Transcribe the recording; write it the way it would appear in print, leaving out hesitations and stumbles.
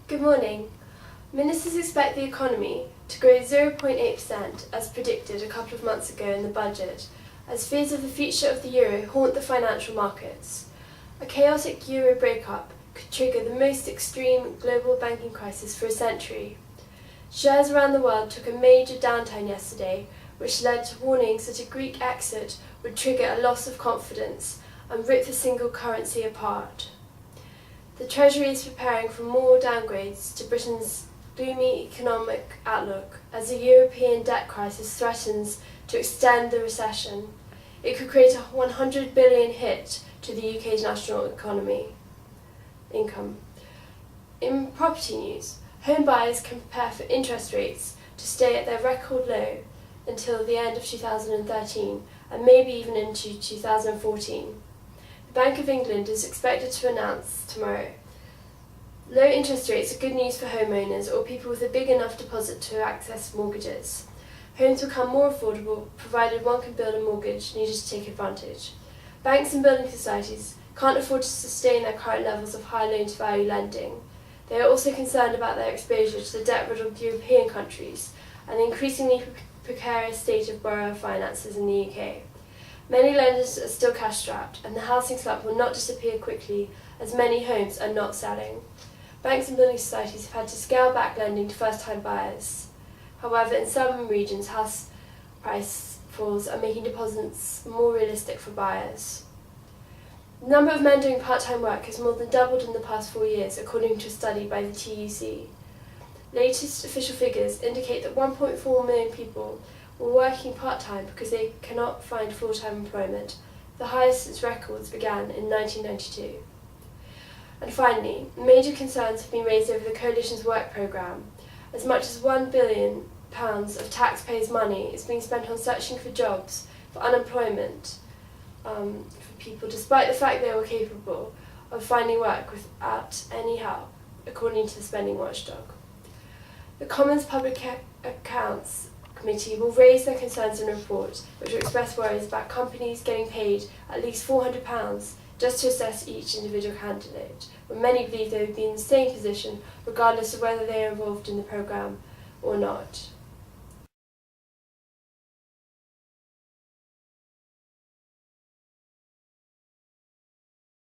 Good morning. Ministers expect the economy to grow 0.8% as predicted a couple of months ago in the budget, as fears of the future of the euro haunt the financial markets. A chaotic euro breakup could trigger the most extreme global banking crisis for a century. Shares around the world took a major downturn yesterday, which led to warnings that a Greek exit would trigger a loss of confidence and rip the single currency apart. The Treasury is preparing for more downgrades to Britain's gloomy economic outlook as the European debt crisis threatens to extend the recession. It could create a 100 billion hit to the UK's national income. In property news, home buyers can prepare for interest rates to stay at their record low until the end of 2013 and maybe even into 2014. The Bank of England is expected to announce tomorrow. Low interest rates are good news for homeowners or people with a big enough deposit to access mortgages. Homes become more affordable provided one can build a mortgage needed to take advantage. Banks and building societies can't afford to sustain their current levels of high loan-to-value lending. They are also concerned about their exposure to the debt-riddled European countries and the increasingly precarious state of borrower finances in the UK. Many lenders are still cash-strapped, and the housing slump will not disappear quickly as many homes are not selling. Banks and building societies have had to scale back lending to first-time buyers. However, in some regions, house price falls are making deposits more realistic for buyers. The number of men doing part-time work has more than doubled in the past 4 years, according to a study by the TUC. Latest official figures indicate that 1.4 million people were working part-time because they cannot find full-time employment, the highest since records began in 1992. And finally, major concerns have been raised over the Coalition's work programme. As much as £1 billion of taxpayers' money is being spent on searching for jobs, for unemployment, for people, despite the fact they were capable of finding work without any help, according to the Spending Watchdog. The Commons Public Accounts Committee will raise their concerns in a report which will express worries about companies getting paid at least £400 just to assess each individual candidate, when many believe they would be in the same position regardless of whether they are involved in the programme or not.